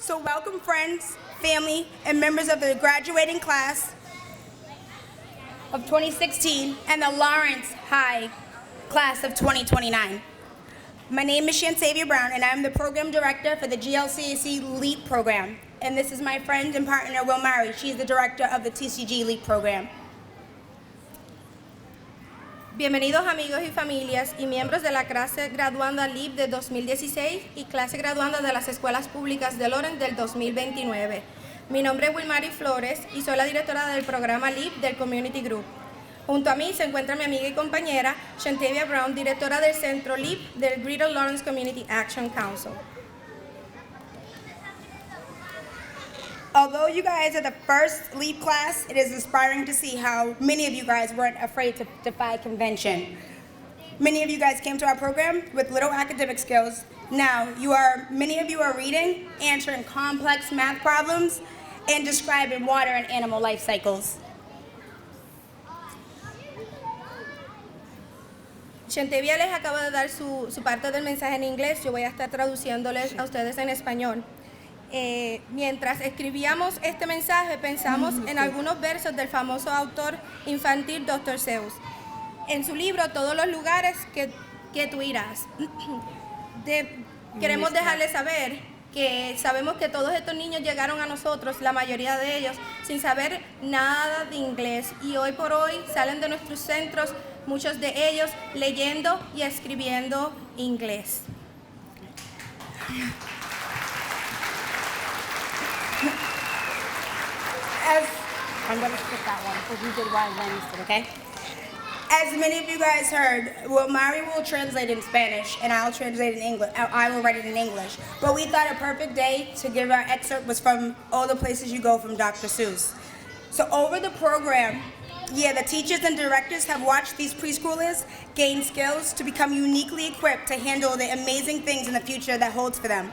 So welcome friends, family, and members of the graduating class of 2016 and the Lawrence High class of 2029. My name is Shantavia Brown, and I'm the program director for the GLCAC LEAP program. And this is my friend and partner, Will Murray. She's the director of the TCG LEAP program. Bienvenidos amigos y familias y miembros de la clase graduanda LEAP de 2016 y clase graduanda de las escuelas públicas de Lawrence del 2029. Mi nombre es Wilmary Flores y soy la directora del programa LEAP del Community Group. Junto a mí se encuentra mi amiga y compañera Shantavia Brown, directora del centro LEAP del Greater Lawrence Community Action Council. Although you guys are the first LEAP class, it is inspiring to see how many of you guys weren't afraid to defy convention. Many of you guys came to our program with little academic skills. Now, many of you are reading, answering complex math problems, and describing water and animal life cycles. Shantavia les acaba de dar su parte del mensaje en inglés. Yo voy a estar traduciéndoles a ustedes en español. Mientras escribíamos este mensaje, pensamos en algunos versos del famoso autor infantil Dr. Seuss. En su libro, Todos los lugares que tú irás. Queremos dejarles saber que sabemos que todos estos niños llegaron a nosotros, la mayoría de ellos, sin saber nada de inglés. Y hoy por hoy salen de nuestros centros, muchos de ellos leyendo y escribiendo inglés. I'm going to skip that one because we did Wild Wednesday, okay? As many of you guys heard, Mari will translate in Spanish and I'll translate in English. I will write it in English. But we thought a perfect day to give our excerpt was from All the Places You Go from Dr. Seuss. So over the program, the teachers and directors have watched these preschoolers gain skills to become uniquely equipped to handle the amazing things in the future that holds for them.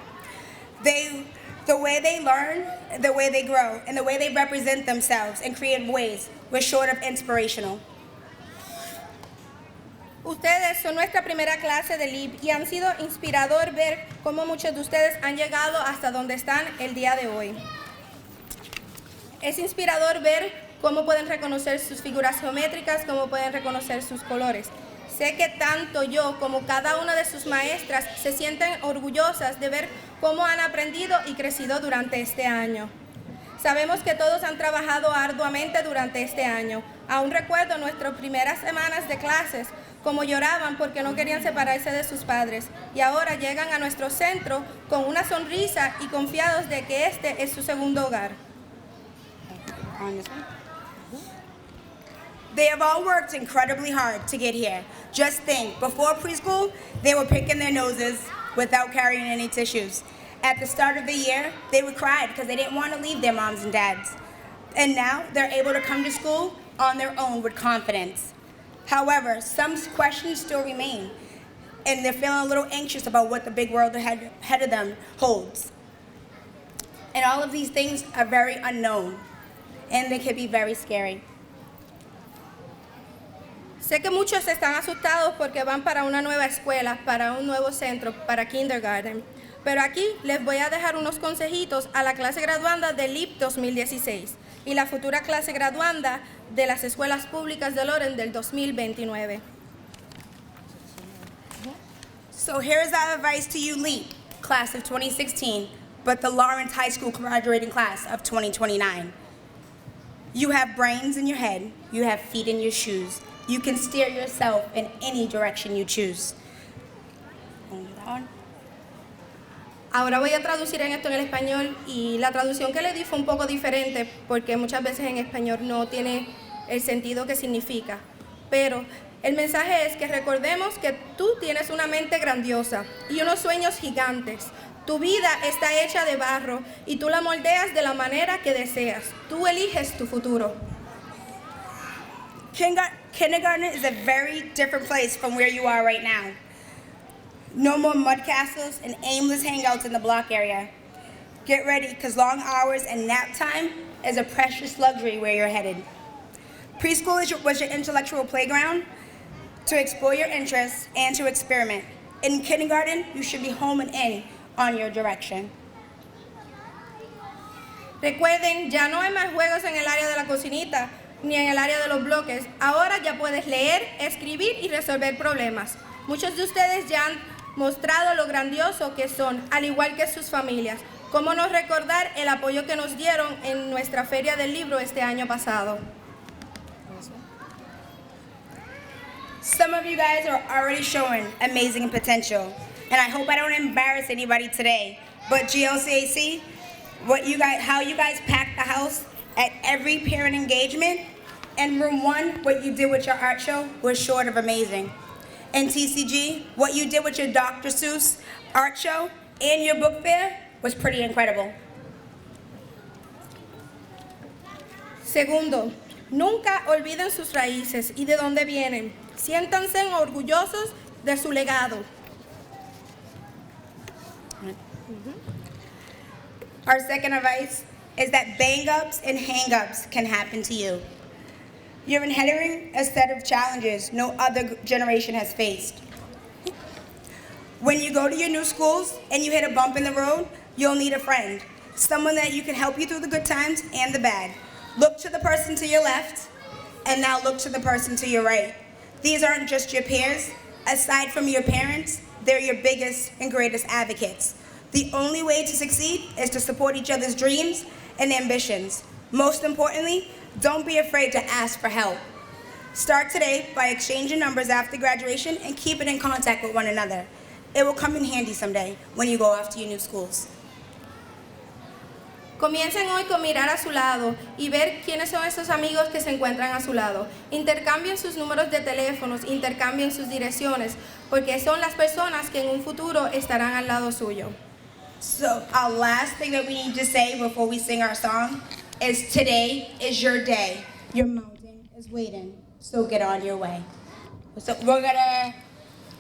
The way they learn, the way they grow, and the way they represent themselves in creative ways was short of inspirational. Ustedes son nuestra primera clase de LEAP y han sido inspirador ver cómo muchos de ustedes han llegado hasta donde están el día de hoy. Es inspirador ver cómo pueden reconocer sus figuras geométricas, cómo pueden reconocer sus colores. Sé que tanto yo como cada una de sus maestras se sienten orgullosas de ver cómo han aprendido y crecido durante este año. Sabemos que todos han trabajado arduamente durante este año. Aún recuerdo nuestras primeras semanas de clases, cómo lloraban porque no querían separarse de sus padres. Y ahora llegan a nuestro centro con una sonrisa y confiados de que este es su segundo hogar. They have all worked incredibly hard to get here. Just think, before preschool, they were picking their noses without carrying any tissues. At the start of the year, they would cry because they didn't want to leave their moms and dads. And now they're able to come to school on their own with confidence. However, some questions still remain, and they're feeling a little anxious about what the big world ahead of them holds. And all of these things are very unknown, and they can be very scary. Sé que muchos están asustados porque van para una nueva escuela, para un nuevo centro, para kindergarten. Pero aquí les voy a dejar unos consejitos a la clase graduanda de LEAP 2016 y la futura clase graduanda de las escuelas públicas de Lawrence del 2029. So here's our advice to you, LEAP, class of 2016, but the Lawrence High School graduating class of 2029. You have brains in your head, you have feet in your shoes. You can steer yourself in any direction you choose. Ahora voy a traducir esto en el español y la traducción que le di fue un poco diferente porque muchas veces en español no tiene el sentido que significa. Pero el mensaje es que recordemos que tú tienes una mente grandiosa y unos sueños gigantes. Tu vida está hecha de barro y tú la moldeas de la manera que deseas. Tú eliges tu futuro. Kindergarten is a very different place from where you are right now. No more mud castles and aimless hangouts in the block area. Get ready, because long hours and nap time is a precious luxury where you're headed. Preschool was your intellectual playground to explore your interests and to experiment. In kindergarten, you should be home and in on your direction. Recuerden, ya no hay más juegos en el área de la cocinita ni en el área de los bloques. Ahora ya puedes leer, escribir y resolver problemas. Muchos de ustedes ya han mostrado lo grandioso que son, al igual que sus familias. ¿Cómo no recordar el apoyo que nos dieron en nuestra feria del libro este año pasado? Some of you guys are already showing amazing potential, and I hope I don't embarrass anybody today, but GLCAC, how you guys packed the house at every parent engagement, and room 1, what you did with your art show was short of amazing. And TCG, what you did with your Dr. Seuss art show and your book fair was pretty incredible. Segundo, nunca olviden sus raíces y de dónde vienen. Siéntanse orgullosos de su legado. Our second advice is that bang-ups and hang-ups can happen to you. You're inheriting a set of challenges no other generation has faced. When you go to your new schools and you hit a bump in the road, you'll need a friend, someone that you can help you through the good times and the bad. Look to the person to your left, and now look to the person to your right. These aren't just your peers. Aside from your parents, they're your biggest and greatest advocates. The only way to succeed is to support each other's dreams and ambitions. Most importantly, don't be afraid to ask for help. Start today by exchanging numbers after graduation and keeping in contact with one another. It will come in handy someday when you go off to your new schools. Comiencen hoy con mirar a su lado y ver quiénes son esos amigos que se encuentran a su lado. Intercambien sus números de teléfonos, intercambien sus direcciones, porque son las personas que en un futuro estarán al lado suyo. So our last thing that we need to say before we sing our song is today is your day. Your mountain is waiting, so get on your way. So we're gonna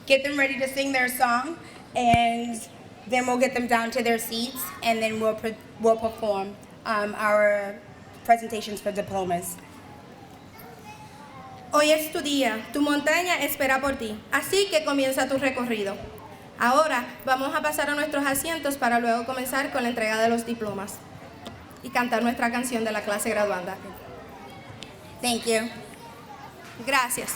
get them ready to sing their song, and then we'll get them down to their seats, and then we'll perform our presentations for diplomas. Hoy es tu día, tu montaña espera por ti, así que comienza tu recorrido. Ahora vamos a pasar a nuestros asientos para luego comenzar con la entrega de los diplomas y cantar nuestra canción de la clase graduanda. Thank you. Gracias.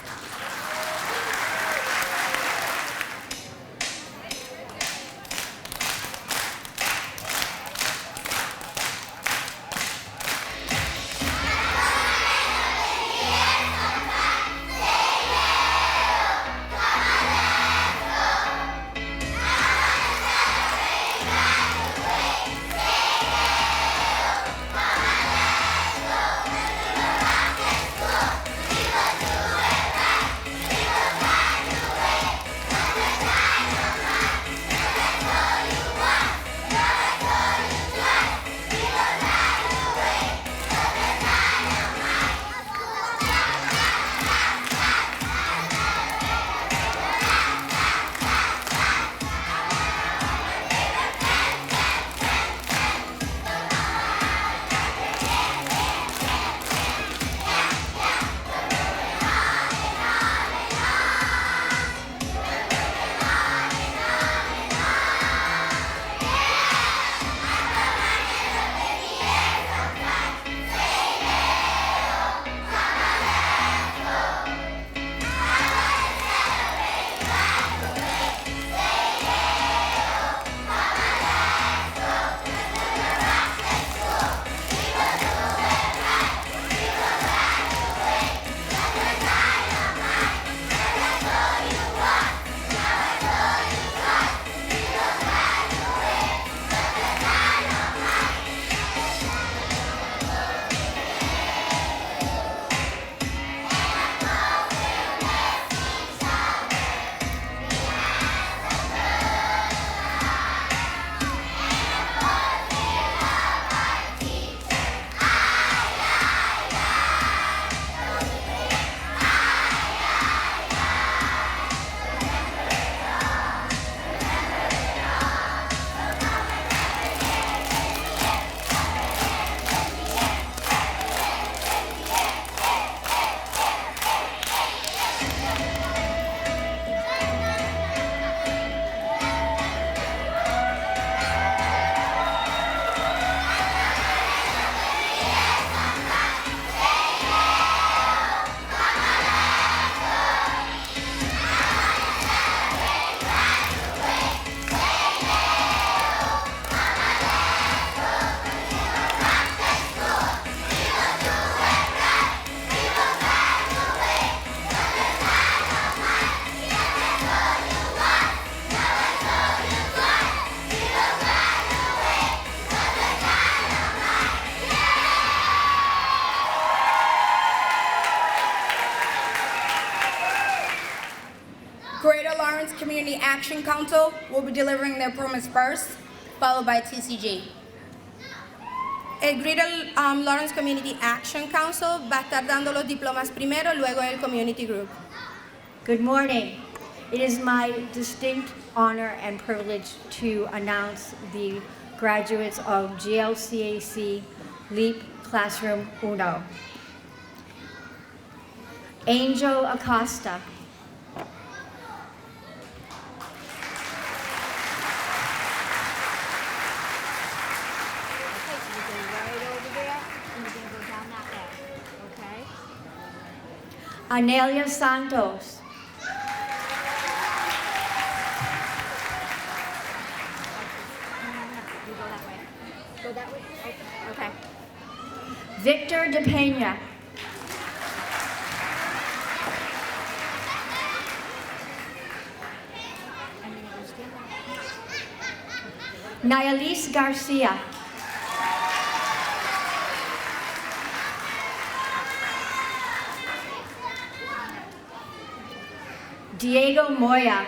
Action Council will be delivering their diplomas first, followed by TCG. El Greater Lawrence Community Action Council va a estar dando los diplomas primero, luego el Community Group. Good morning. It is my distinct honor and privilege to announce the graduates of GLCAC LEAP Classroom Uno. Angel Acosta. Anelia Santos. Go that way? Okay. Victor De Peña. Nayalise Garcia. Diego Moya.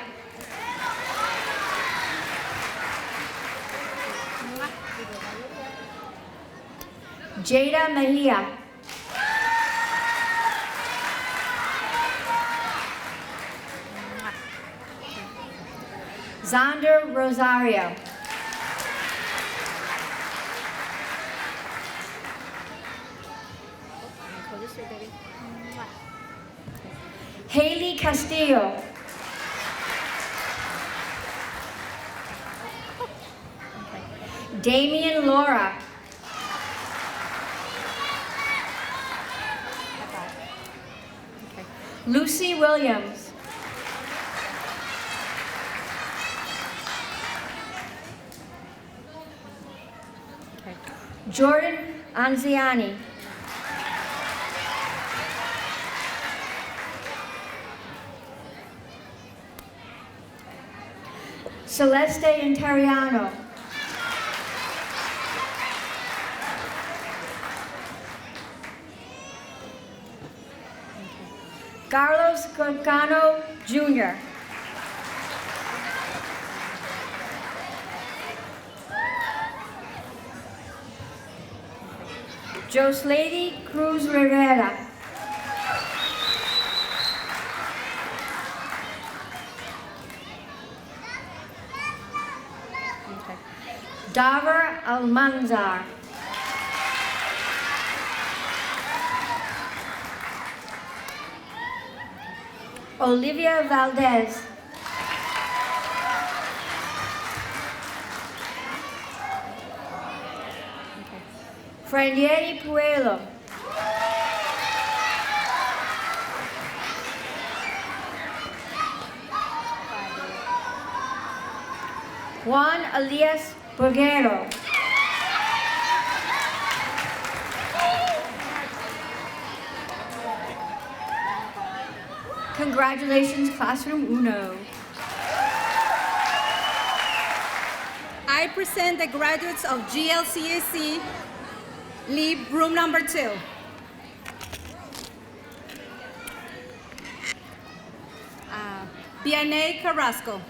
Jada Mejia. Zander Rosario. Haley Castillo. Damian Laura. Lucy Williams. Jordan Anziani. Celeste Interiano. Carlos Gorgano Jr. Joslady Cruz Rivera. Davar Almanzar. Olivia Valdez. Franieri Puelo. Juan Elias Borguero. Congratulations, Classroom Uno. I present the graduates of GLCAC LEAP Room Number 2. Vianney Carrasco.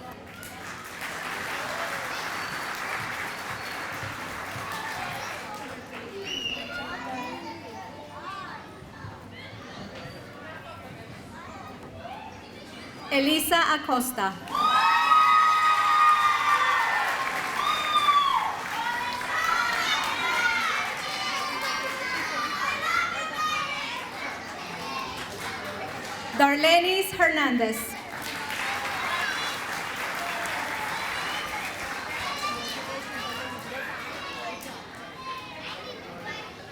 Elisa Acosta. Darlenis Hernandez.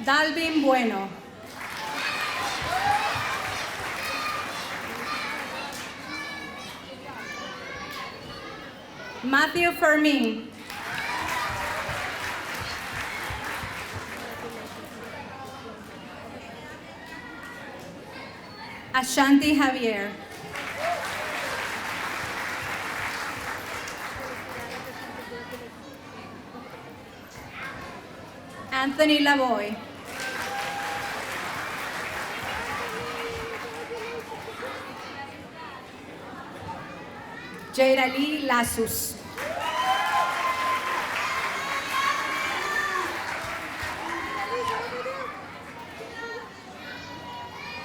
Dalvin Bueno. Matthew Fermin. Ashanti Javier. Anthony Lavoy. Jairali Lasus.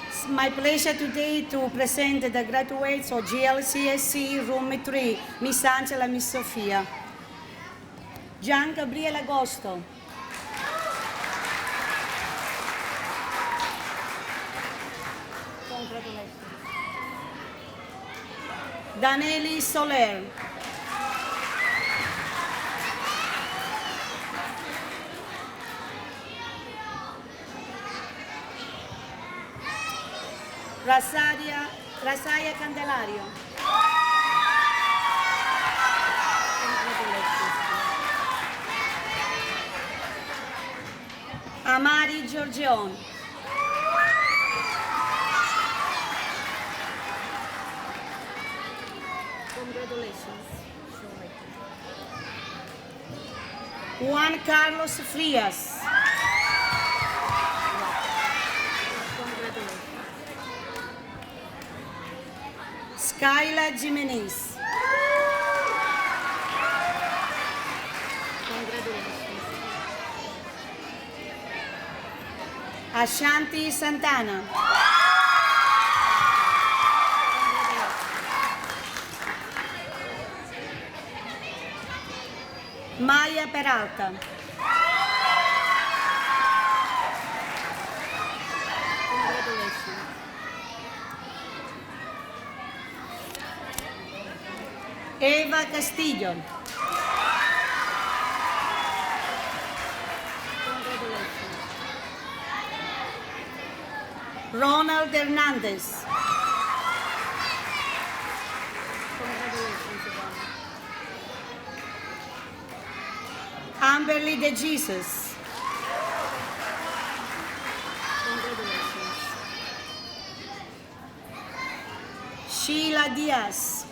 It's my pleasure today to present the graduates of GLCSC Room 3, Miss Angela, Miss Sofia. Gian Gabriele Agosto. Congratulations. Daneli Soler. Rasaya Candelario. Amari Giorgione. Congratulations. Juan Carlos Frias. Congratulations. Skyla Jimenez. Congratulations. Ashanti Santana. Maya Peralta. Congratulations. Eva Castillo. Congratulations. Ronald Hernandez. Congratulations, Ivana. Amberly De Jesus. Congratulations. Sheila Diaz.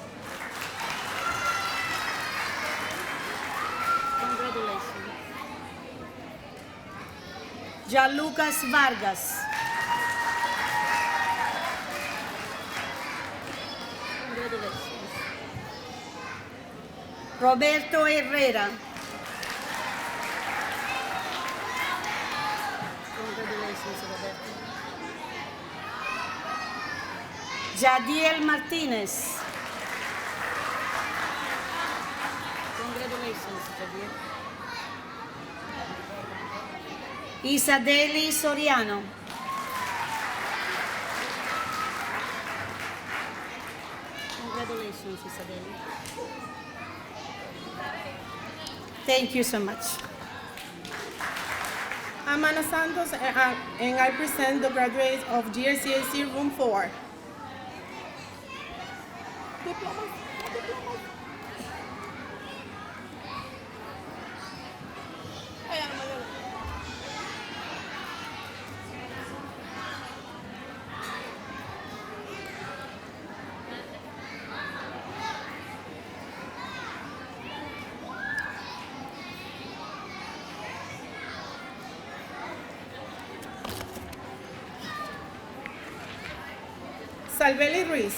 Congratulations. Gianlucas Vargas. Congratulations. Roberto Herrera. Congratulations, Roberto. Jadiel Martinez. Congratulations, Jadiel. Isadeli Soriano. Congratulations, Isadeli. Thank you so much. I'm Ana Santos, and I present the graduates of GLCAC Room 4. Salveli Ruiz.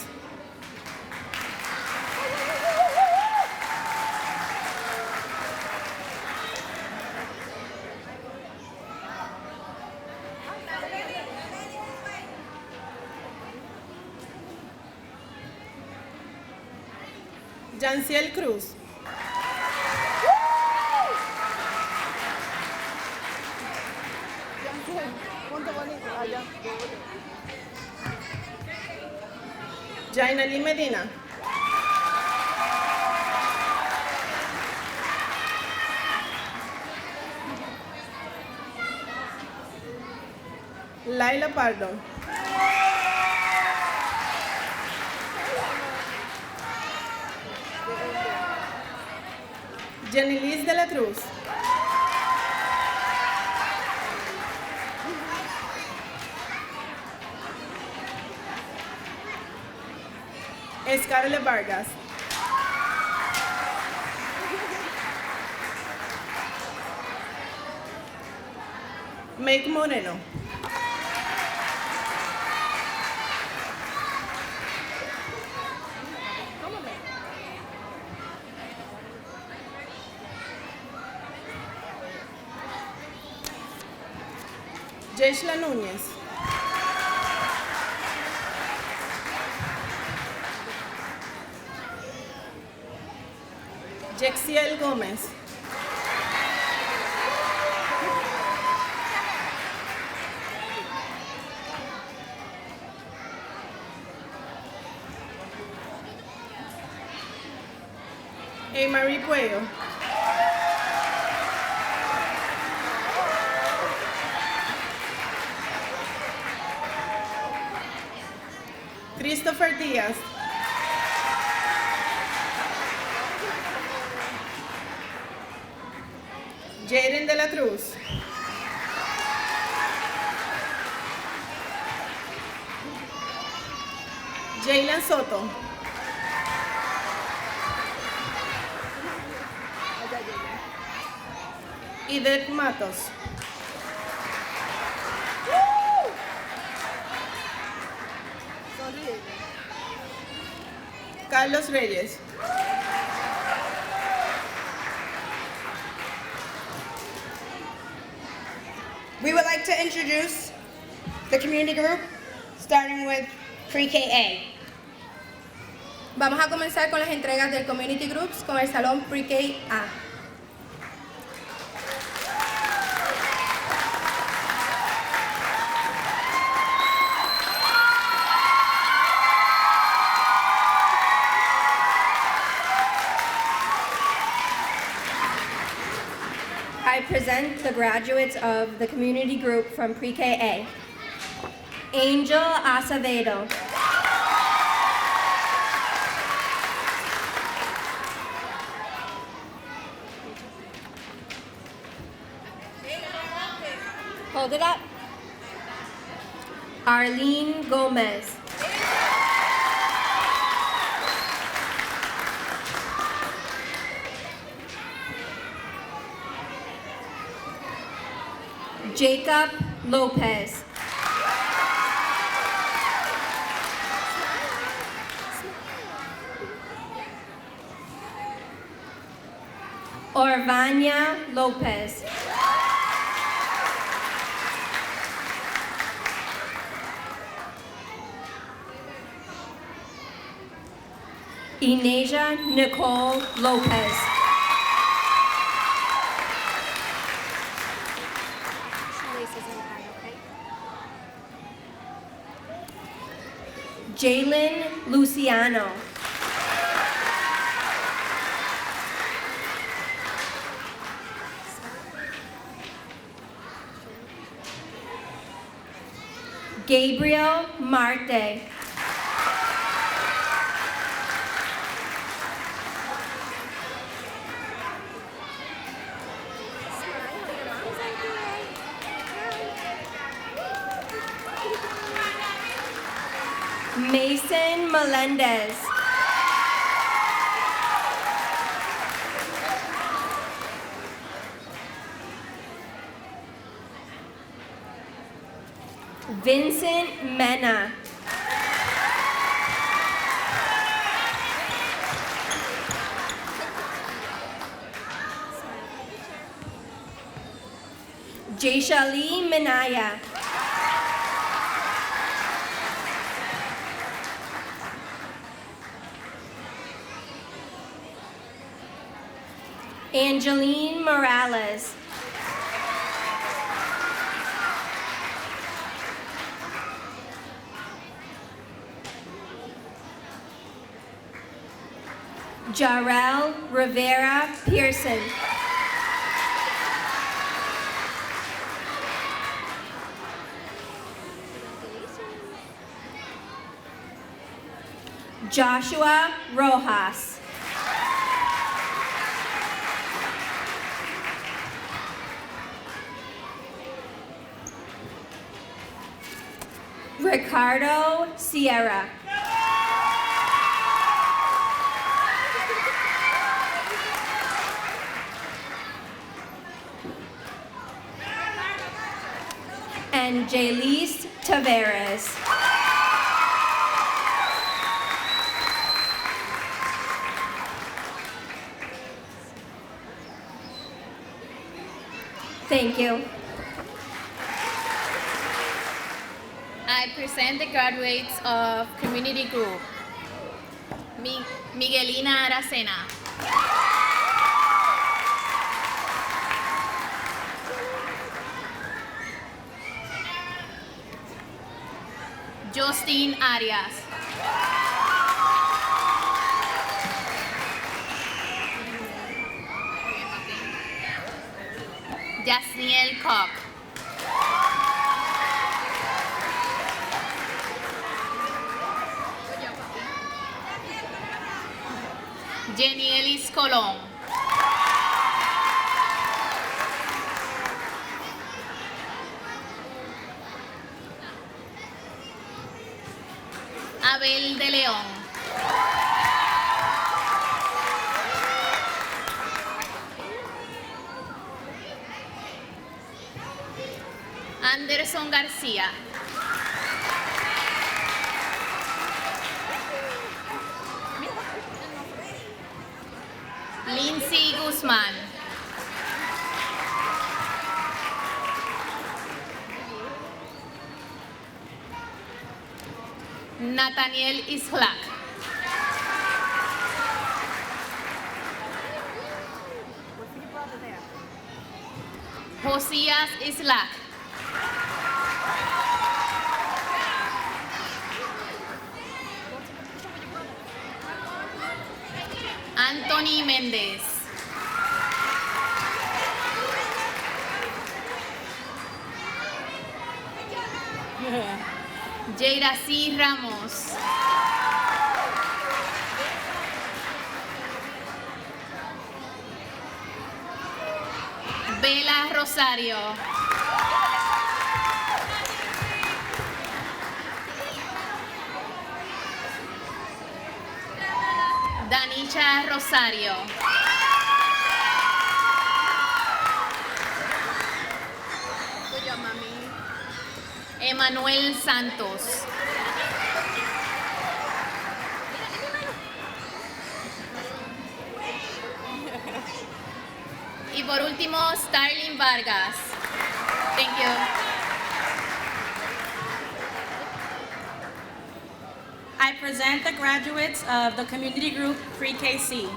Janciel Cruz. Jainali Medina. Laila Pardo. Jenilis de la Cruz. Scarlett Vargas. Meg Moreno. Jeshla Núñez. Jexiel Gómez. Marie Puello. Christopher Díaz. Jaden de la Cruz. Jaylan Soto. Yvette Matos. Carlos Reyes. We would like to introduce the community group, starting with pre-KA. Vamos a comenzar con las entregas del Community Groups con el Salón Pre-K A. I present the graduates of the community group from Pre-K A. Angel Acevedo. Hold it up. Arlene Gomez. Jacob Lopez. Orvania Lopez. Inesia Nicole Lopez. Jalen Luciano. Gabriel Marte. Mason Melendez. Vincent Mena. Jaishali Minaya. Angeline Morales. Jarrell Rivera Pearson. Joshua Rojas. Ricardo Sierra. And Jaylise Tavares. Thank you. I present the graduates of Community Group. Miguelina Aracena. Justine Arias. Jasniel Koch. Jenielis Colón. Abel de León. Anderson García. Lindsay Guzmán. Nathaniel Islak. Josías Islak. Anthony Méndez. Jairacy Ramos. Bella Rosario. Danisha Rosario. Emanuel Santos. Y por último, Starling Vargas. Thank you. I present the graduates of the Community Group Pre-KC.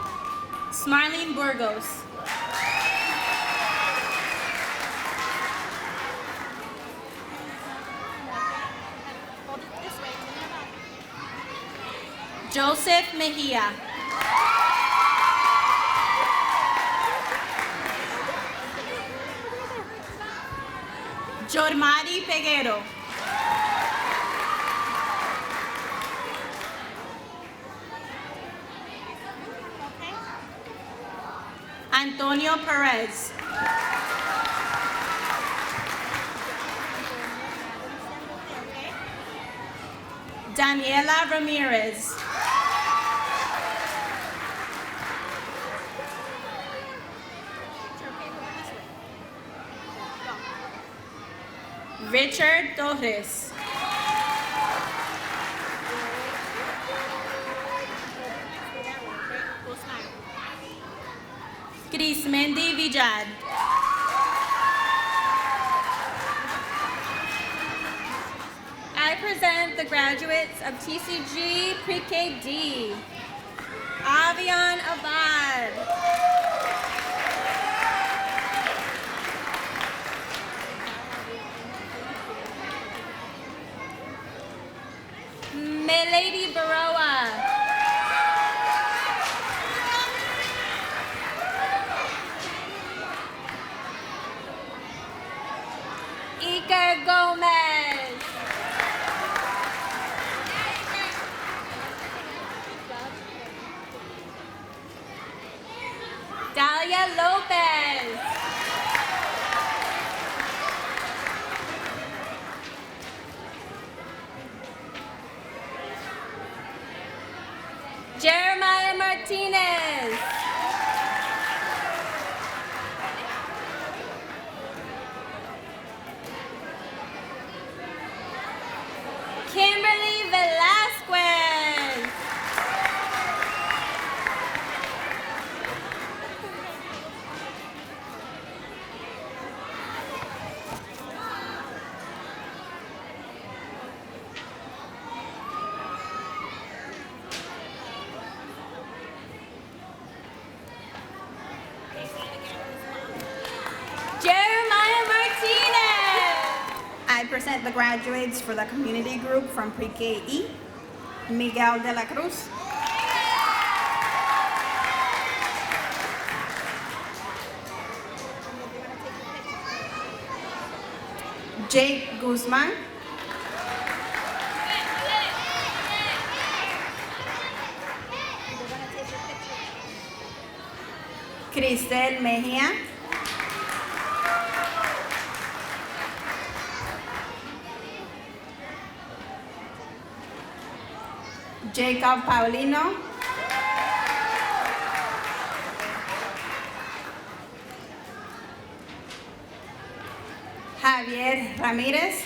Smarlene Burgos. Joseph Mejia. Jormari Peguero. Antonio Perez. Daniela Ramirez. Richard Torres. Crismendi Villad. I present the graduates of TCG Pre-KD. Avian Abad. Milady Baroa. Iker Gomez. Dalia Lopez. Jeremiah Martinez. Kimberly Velasquez. Jeremiah Martinez. I present the graduates for the community group from Pre-K E, Miguel de la Cruz, Jake Guzman, Cristel Mejia, Jacob Paulino, Javier Ramirez,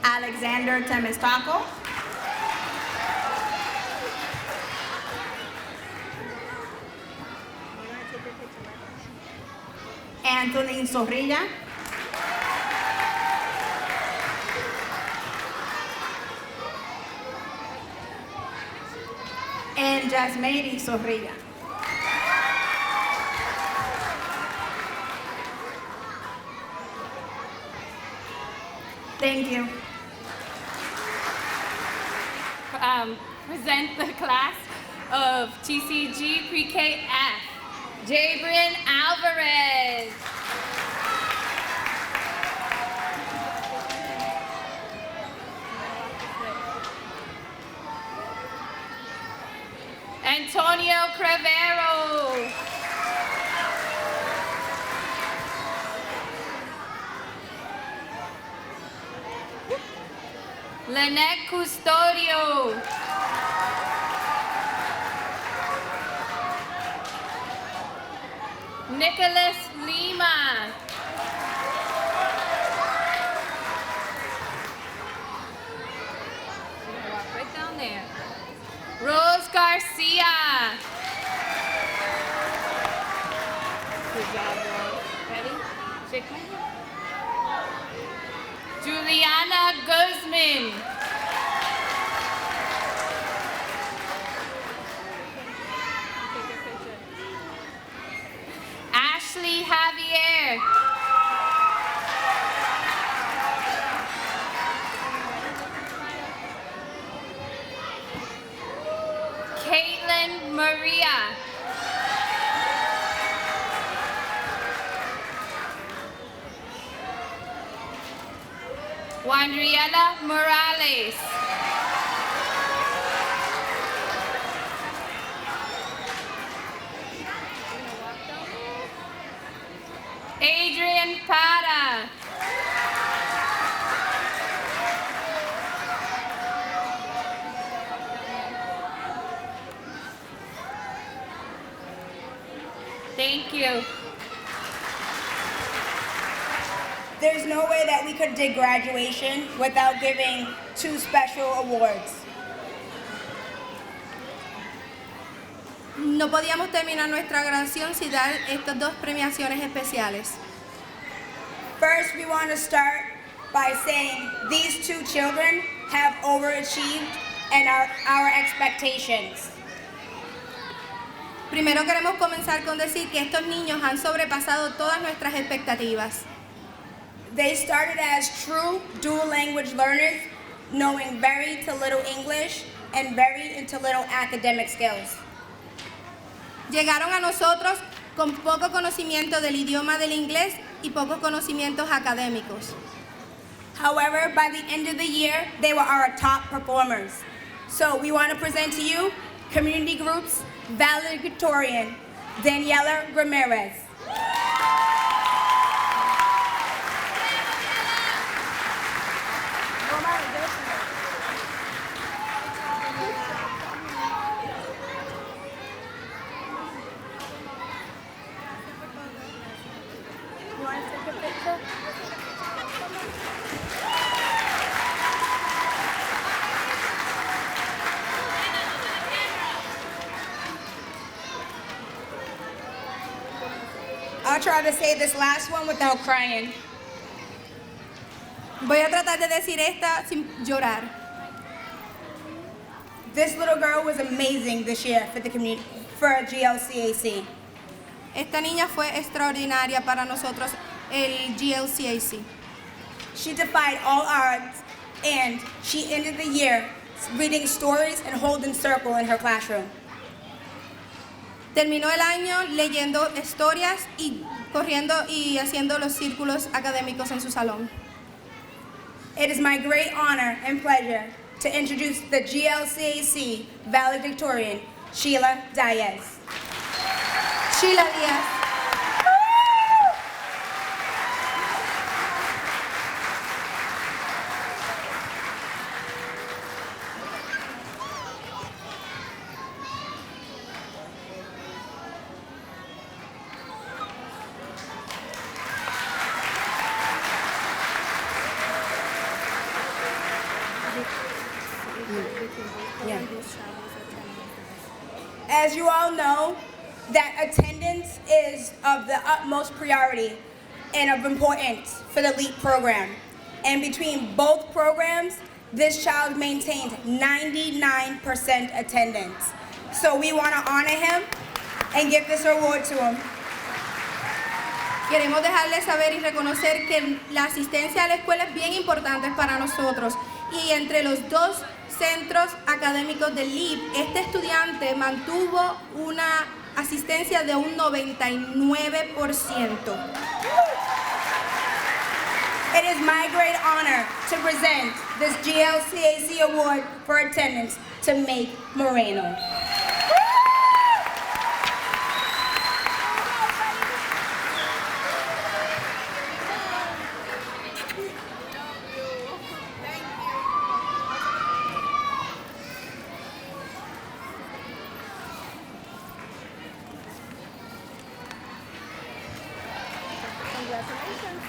Alexander Temestaco, Anthony Zorrilla, and Jasmady Zorrilla. Thank you. Present the class of TCG Pre-K F. Jabrin Alvarez. Antonio Crevero. Lynette Custodio. Nicholas Lima. Walk right down there. Rose Garcia. Good job, Rose. Ready? Shake my hand. Juliana Guzman. Ashley Javier. Caitlin Maria. Wandriela Morales. Adrian Pata. Thank you. There's no way that we could do graduation without giving 2 special awards. No podíamos terminar nuestra graduación sin dar estas 2 premiaciones especiales. First, we want to start by saying these 2 children have overachieved and our expectations. Primero queremos comenzar con decir que estos niños han sobrepasado todas nuestras expectativas. They started as true dual language learners, knowing very to little English and very to little academic skills. Llegaron a nosotros con poco conocimiento del idioma del inglés y pocos conocimientos académicos. However, by the end of the year, they were our top performers. So we want to present to you community groups valedictorian Daniela Ramirez. I'll try to say this last one without crying. Voy a tratar de decir esta sin llorar. This little girl was amazing this year for the community, for GLCAC. Esta niña fue extraordinaria para nosotros, el GLCAC. She defied all odds, and she ended the year reading stories and holding circle in her classroom. Terminó el año leyendo historias y corriendo y haciendo los círculos académicos en su salón. It is my great honor and pleasure to introduce the GLCAC valedictorian, Sheila Diaz. Sheila Díaz. As you all know, that attendance is of the utmost priority and of importance for the LEAP program. And between both programs, this child maintained 99% attendance. So we want to honor him and give this award to him. Queremos dejarles saber y reconocer que la asistencia a la escuela es bien importante para nosotros. Y entre los dos centros académicos del LEAP, este estudiante mantuvo una asistencia de un 99%. It is my great honor to present this GLCAC award for attendance to Make Moreno.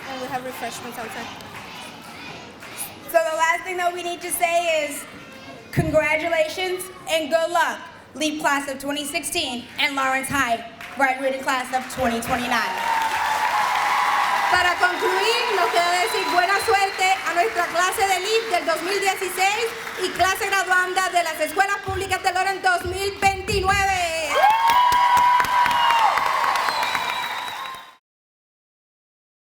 And we have refreshments outside. So the last thing that we need to say is congratulations and good luck, LEAP class of 2016 and Lawrence High graduating class of 2029. Para concluir, nos queda decir buena suerte a nuestra clase de LEAP del 2016 y clase graduanda de las escuelas